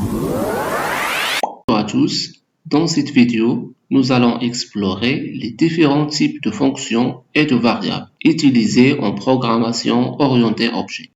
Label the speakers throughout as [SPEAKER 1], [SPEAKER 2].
[SPEAKER 1] Bonjour à tous, dans cette vidéo, nous allons explorer les différents types de fonctions et de variables utilisées en programmation orientée objet.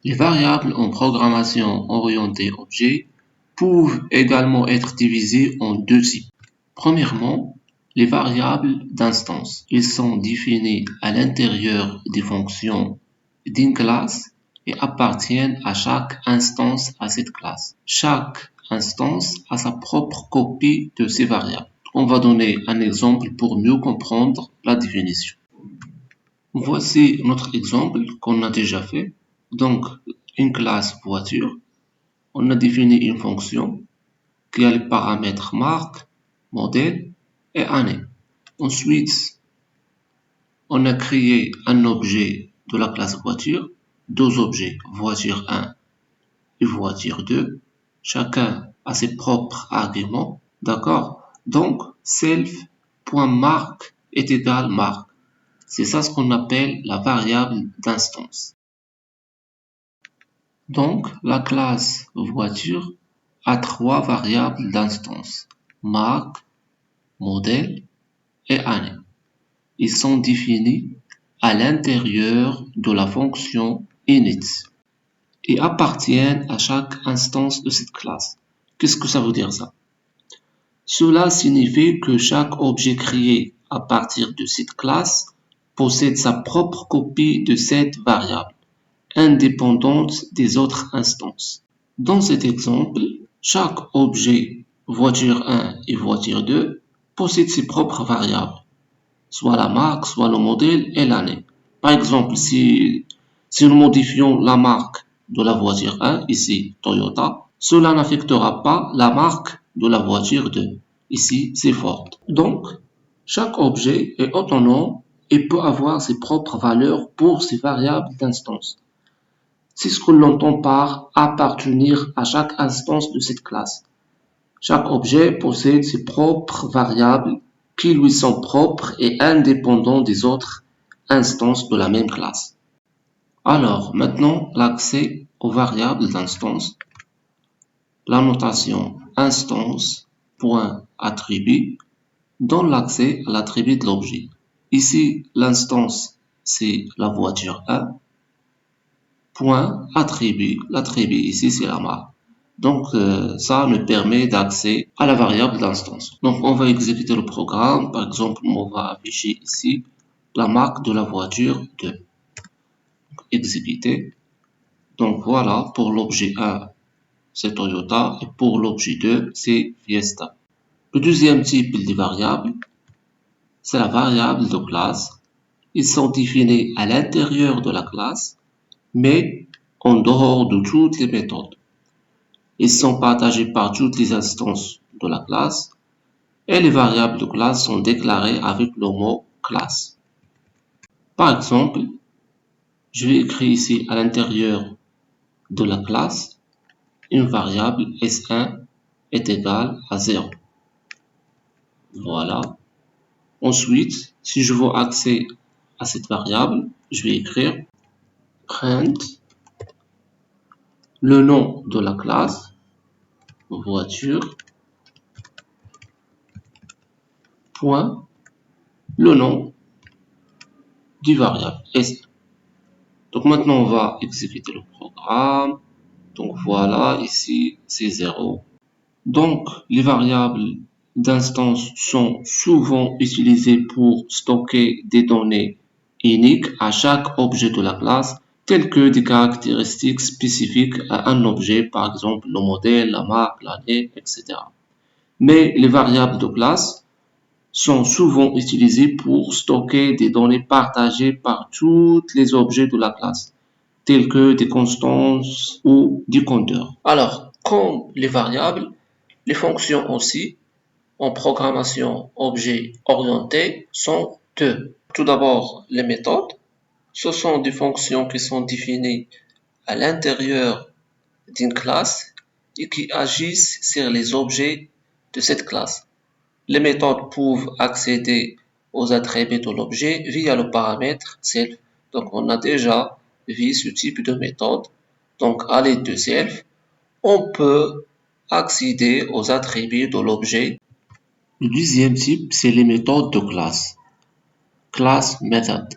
[SPEAKER 1] Les variables en programmation orientée objet peuvent également être divisées en deux types. Premièrement, les variables d'instance. Ils sont définis à l'intérieur des fonctions d'une classe et appartiennent à chaque instance à cette classe. Chaque instance a sa propre copie de ces variables. On va donner un exemple pour mieux comprendre la définition. Voici notre exemple qu'on a déjà fait. Donc, une classe voiture. On a défini une fonction qui a les paramètres marque, modèle et année. Ensuite, on a créé un objet de la classe voiture, deux objets, voiture 1 et voiture 2. Chacun a ses propres arguments, d'accord? Donc, self.marque est égal marque. C'est ça ce qu'on appelle la variable d'instance. Donc, la classe voiture a trois variables d'instance, marque, modèle et année. Ils sont définis à l'intérieur de la fonction init et appartiennent à chaque instance de cette classe. Qu'est-ce que ça veut dire ça? Cela signifie que chaque objet créé à partir de cette classe possède sa propre copie de cette variable, indépendante des autres instances. Dans cet exemple, chaque objet voiture 1 et voiture 2 possède ses propres variables, soit la marque, soit le modèle et l'année. Par exemple, si nous modifions la marque de la voiture 1, ici Toyota, cela n'affectera pas la marque de la voiture 2, ici c'est Ford. Donc, chaque objet est autonome et peut avoir ses propres valeurs pour ses variables d'instance. C'est ce que l'on entend par appartenir à chaque instance de cette classe. Chaque objet possède ses propres variables qui lui sont propres et indépendants des autres instances de la même classe. Alors, maintenant, l'accès aux variables d'instance. La notation instance.attribut donne l'accès à l'attribut de l'objet. Ici, l'instance, c'est la voiture 1. Point attribut, l'attribut ici, c'est la marque. Donc, ça nous permet d'accès à la variable d'instance. Donc, on va exécuter le programme. Par exemple, on va afficher ici la marque de la voiture 2. Exécuter. Donc, voilà, pour l'objet 1, c'est Toyota. Et pour l'objet 2, c'est Fiesta. Le deuxième type de variable, c'est la variable de classe. Ils sont définis à l'intérieur de la classe, mais en dehors de toutes les méthodes. Ils sont partagés par toutes les instances de la classe et les variables de classe sont déclarées avec le mot classe. Par exemple, je vais écrire ici à l'intérieur de la classe une variable S1 est égale à 0. Voilà. Ensuite, si je veux accéder à cette variable, je vais écrire print le nom de la classe voiture point le nom du variable S1. Donc maintenant on va exécuter le programme. Donc voilà, ici c'est 0. Donc les variables d'instance sont souvent utilisées pour stocker des données uniques à chaque objet de la classe, telles que des caractéristiques spécifiques à un objet, par exemple le modèle, la marque, l'année, etc. Mais les variables de classe sont souvent utilisées pour stocker des données partagées par tous les objets de la classe, tels que des constantes ou des compteurs. Alors, comme les variables, les fonctions aussi, en programmation objet orientée, sont deux. Tout d'abord, les méthodes. Ce sont des fonctions qui sont définies à l'intérieur d'une classe et qui agissent sur les objets de cette classe. Les méthodes peuvent accéder aux attributs de l'objet via le paramètre self. Donc, on a déjà vu ce type de méthode Donc, à l'aide de self, on peut accéder aux attributs de l'objet. Le deuxième type, c'est les méthodes de classe. Class method.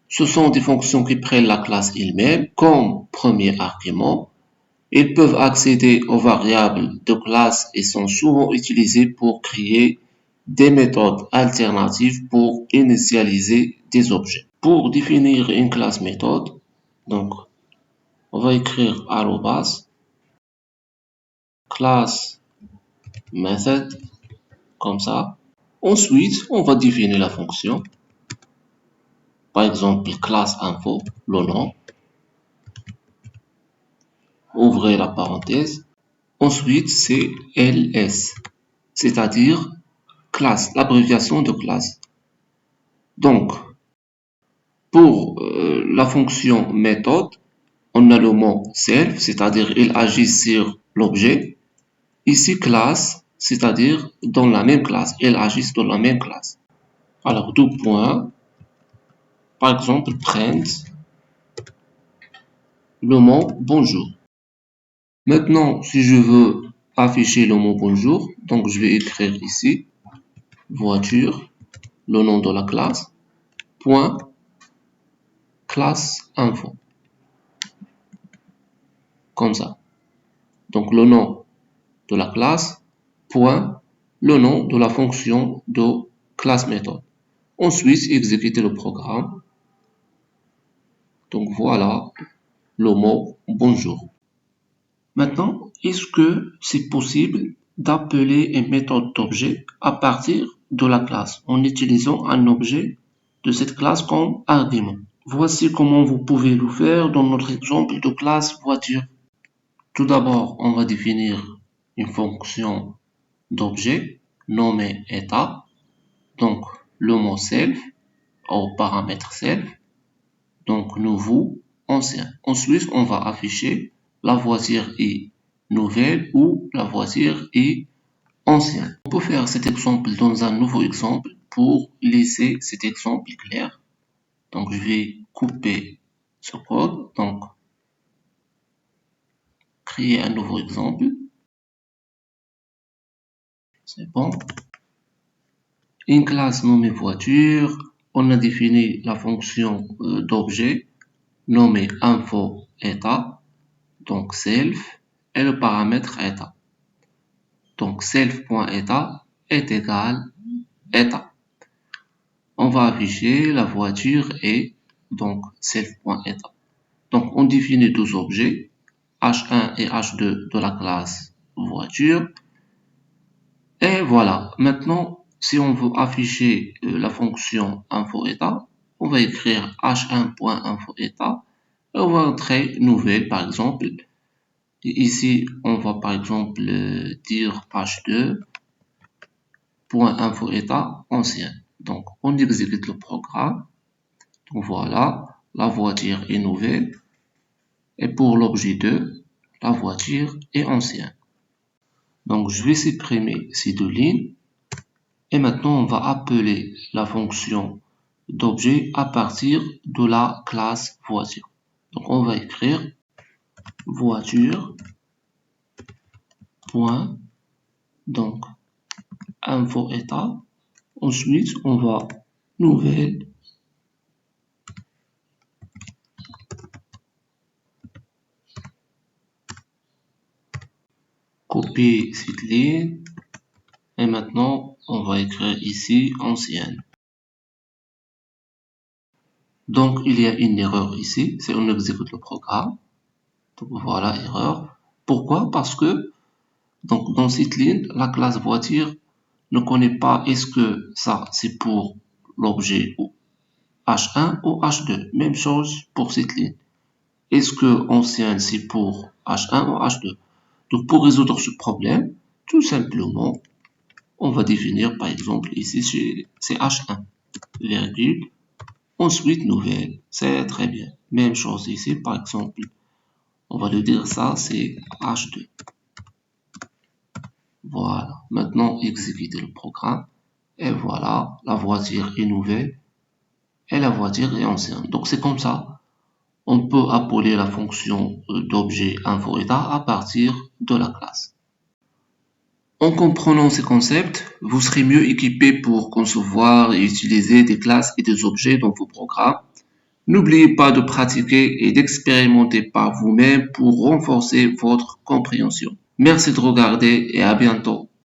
[SPEAKER 1] Ce sont des fonctions qui prennent la classe elle-même comme premier argument. Ils peuvent accéder aux variables de classe et sont souvent utilisés pour créer des méthodes alternatives pour initialiser des objets. Pour définir une classe méthode, donc on va écrire arrobas class method comme ça. Ensuite, on va définir la fonction. Par exemple, classe info, le nom. Ouvrez la parenthèse. Ensuite, c'est ls, c'est-à-dire classe, l'abréviation de classe. Donc, pour la fonction méthode, on a le mot self, c'est-à-dire il agit sur l'objet. Ici, classe, c'est-à-dire dans la même classe, elles agissent dans la même classe. Alors, deux points, par exemple, print le mot bonjour. Maintenant, si je veux afficher le mot bonjour, donc je vais écrire ici voiture, le nom de la classe, point, classe info. Comme ça. Donc le nom de la classe, point, le nom de la fonction de classe méthode. Ensuite, exécuter le programme. Donc voilà le mot bonjour. Maintenant, est-ce que c'est possible d'appeler une méthode d'objet à partir de la classe en utilisant un objet de cette classe comme argument? Voici comment vous pouvez le faire dans notre exemple de classe voiture. Tout d'abord, on va définir une fonction d'objet nommée état, donc le mot self au paramètre self, donc nouveau, ancien. Ensuite, on va afficher la voiture est nouvelle ou la voiture est ancienne. On peut faire cet exemple dans un nouveau exemple pour laisser cet exemple clair. Donc, je vais couper ce code, donc créer un nouveau exemple. C'est bon. Une classe nommée voiture, on a défini la fonction d'objet nommée info état, donc self, et le paramètre état. Donc self.état est égal état. On va afficher la voiture et donc self.état. Donc on définit deux objets, H1 et H2 de la classe voiture. Et voilà, maintenant, si on veut afficher la fonction info-état, on va écrire h1.info-état et on va entrer nouvelle, par exemple. Et ici, on va par exemple dire h2.info-état ancien. Donc, on exécute le programme. Donc voilà, la voiture est nouvelle. Et pour l'objet 2, la voiture est ancienne. Donc, je vais supprimer ces deux lignes. Et maintenant, on va appeler la fonction d'objet à partir de la classe voiture. Donc, on va écrire voiture, point, donc, info état. Ensuite, on va nouvelle, copier cette ligne. Et maintenant, on va écrire ici ancienne. Donc, il y a une erreur ici, c'est on exécute le programme. Donc, voilà, erreur. Pourquoi? Parce que, donc, dans cette ligne, la classe voiture ne connaît pas est-ce que ça, c'est pour l'objet H1 ou H2. Même chose pour cette ligne. Est-ce que ancien, c'est pour H1 ou H2? Donc, pour résoudre ce problème, tout simplement, on va définir, par exemple, ici, c'est H1, virgule, ensuite nouvelle, c'est très bien. Même chose ici, par exemple, on va le dire ça, c'est H2. Voilà, maintenant exécuter le programme, et voilà, la voiture est nouvelle, et la voiture est ancienne. Donc c'est comme ça, On peut appeler la fonction d'objet info-état à partir de la classe. En comprenant ces concepts, vous serez mieux équipé pour concevoir et utiliser des classes et des objets dans vos programmes. N'oubliez pas de pratiquer et d'expérimenter par vous-même pour renforcer votre compréhension. Merci de regarder et à bientôt.